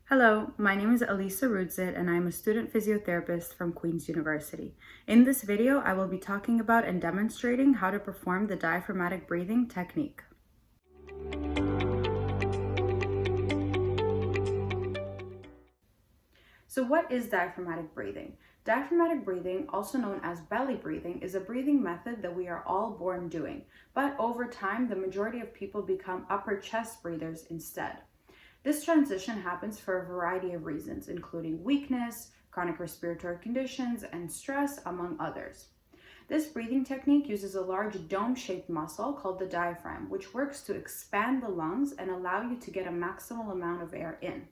Hello, my name is Elisa Rudzit and I'm a student physiotherapist from Queen's University. In this video, I will be talking about and demonstrating how to perform the diaphragmatic breathing technique. So what is diaphragmatic breathing? Diaphragmatic breathing, also known as belly breathing, is a breathing method that we are all born doing, but over time, the majority of people become upper chest breathers instead. This transition happens for a variety of reasons, including weakness, chronic respiratory conditions, and stress, among others. This breathing technique uses a large dome-shaped muscle called the diaphragm, which works to expand the lungs and allow you to get a maximal amount of air in.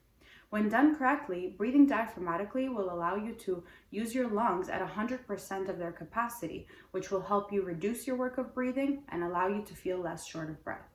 When done correctly, breathing diaphragmatically will allow you to use your lungs at 100% of their capacity, which will help you reduce your work of breathing and allow you to feel less short of breath.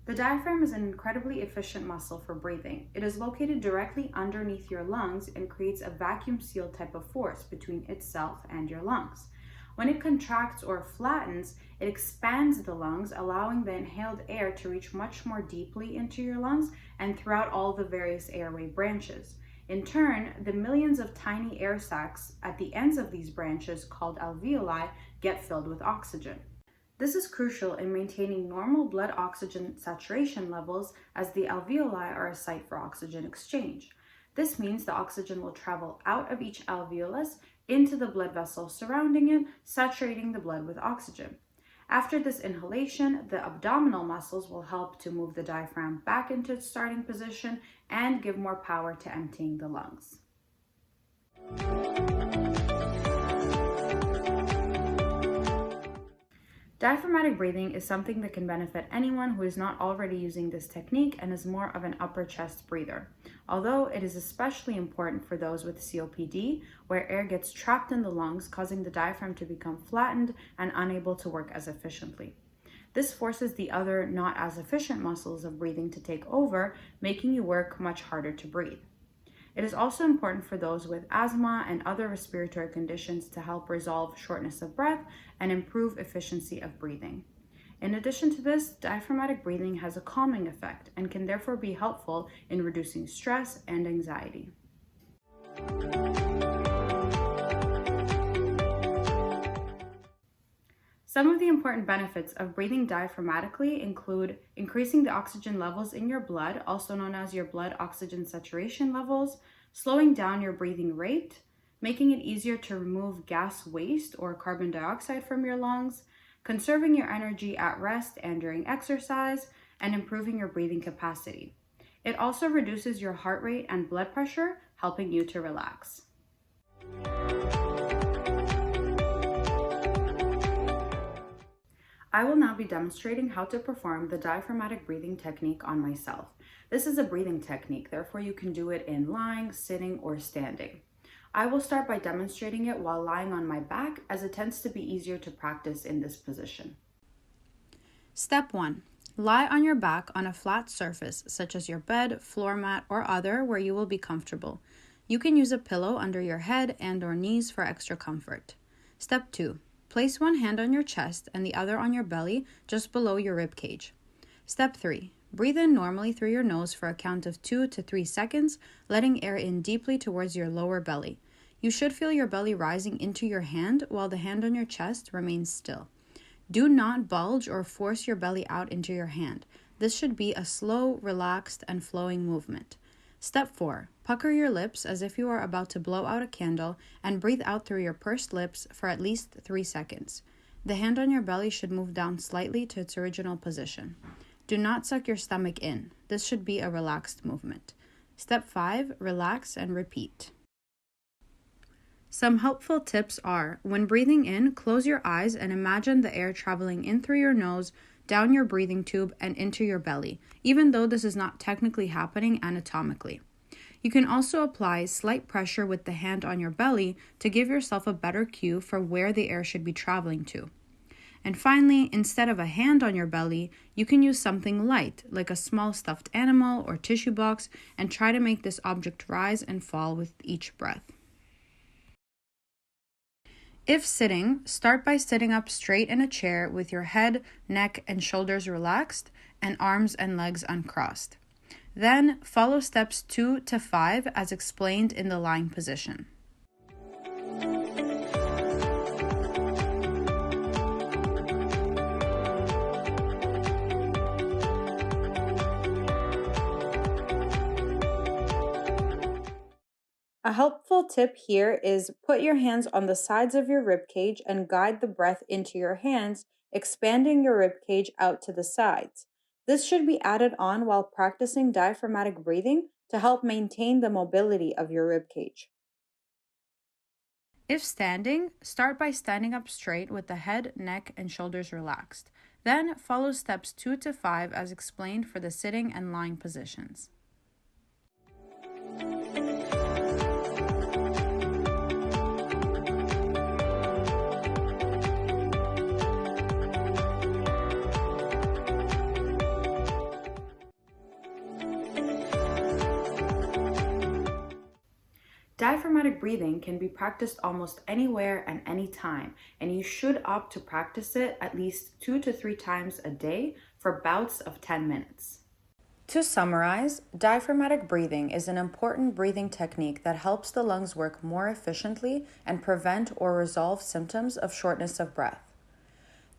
The diaphragm is an incredibly efficient muscle for breathing. It is located directly underneath your lungs and creates a vacuum seal type of force between itself and your lungs. When it contracts or flattens, it expands the lungs, allowing the inhaled air to reach much more deeply into your lungs and throughout all the various airway branches. In turn, the millions of tiny air sacs at the ends of these branches, called alveoli, get filled with oxygen. This is crucial in maintaining normal blood oxygen saturation levels, as the alveoli are a site for oxygen exchange. This means the oxygen will travel out of each alveolus into the blood vessels surrounding it, saturating the blood with oxygen. After this inhalation, the abdominal muscles will help to move the diaphragm back into its starting position and give more power to emptying the lungs. Diaphragmatic breathing is something that can benefit anyone who is not already using this technique and is more of an upper chest breather, although it is especially important for those with COPD, where air gets trapped in the lungs, causing the diaphragm to become flattened and unable to work as efficiently. This forces the other not as efficient muscles of breathing to take over, making you work much harder to breathe. It is also important for those with asthma and other respiratory conditions to help resolve shortness of breath and improve efficiency of breathing. In addition to this, diaphragmatic breathing has a calming effect and can therefore be helpful in reducing stress and anxiety. Some of the important benefits of breathing diaphragmatically include increasing the oxygen levels in your blood, also known as your blood oxygen saturation levels, slowing down your breathing rate, making it easier to remove gas waste or carbon dioxide from your lungs, conserving your energy at rest and during exercise, and improving your breathing capacity. It also reduces your heart rate and blood pressure, helping you to relax. I will now be demonstrating how to perform the diaphragmatic breathing technique on myself. This is a breathing technique, therefore you can do it in lying, sitting, or standing. I will start by demonstrating it while lying on my back, as it tends to be easier to practice in this position. Step 1. Lie on your back on a flat surface, such as your bed, floor mat, or other, where you will be comfortable. You can use a pillow under your head and/or knees for extra comfort. Step 2. Place one hand on your chest and the other on your belly, just below your rib cage. Step 3. Breathe in normally through your nose for a count of 2 to 3 seconds, letting air in deeply towards your lower belly. You should feel your belly rising into your hand while the hand on your chest remains still. Do not bulge or force your belly out into your hand. This should be a slow, relaxed, and flowing movement. Step 4. Pucker your lips as if you are about to blow out a candle and breathe out through your pursed lips for at least 3 seconds. The hand on your belly should move down slightly to its original position. Do not suck your stomach in. This should be a relaxed movement. Step 5. Relax and repeat. Some helpful tips are: when breathing in, close your eyes and imagine the air traveling in through your nose, down your breathing tube, and into your belly, even though this is not technically happening anatomically. You can also apply slight pressure with the hand on your belly to give yourself a better cue for where the air should be traveling to. And finally, instead of a hand on your belly, you can use something light, like a small stuffed animal or tissue box, and try to make this object rise and fall with each breath. If sitting, start by sitting up straight in a chair with your head, neck, and shoulders relaxed and arms and legs uncrossed. Then follow steps 2 to 5 as explained in the lying position. A helpful tip here is put your hands on the sides of your rib cage and guide the breath into your hands, expanding your rib cage out to the sides. This should be added on while practicing diaphragmatic breathing to help maintain the mobility of your rib cage. If standing, start by standing up straight with the head, neck, and shoulders relaxed. Then follow steps 2 to 5 as explained for the sitting and lying positions. Diaphragmatic breathing can be practiced almost anywhere and anytime, and you should opt to practice it at least 2 to 3 times a day for bouts of 10 minutes. To summarize, diaphragmatic breathing is an important breathing technique that helps the lungs work more efficiently and prevent or resolve symptoms of shortness of breath.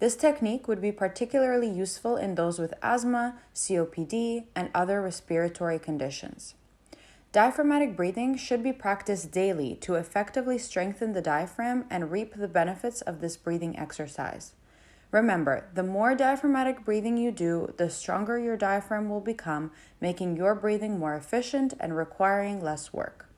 This technique would be particularly useful in those with asthma, COPD, and other respiratory conditions. Diaphragmatic breathing should be practiced daily to effectively strengthen the diaphragm and reap the benefits of this breathing exercise. Remember, the more diaphragmatic breathing you do, the stronger your diaphragm will become, making your breathing more efficient and requiring less work.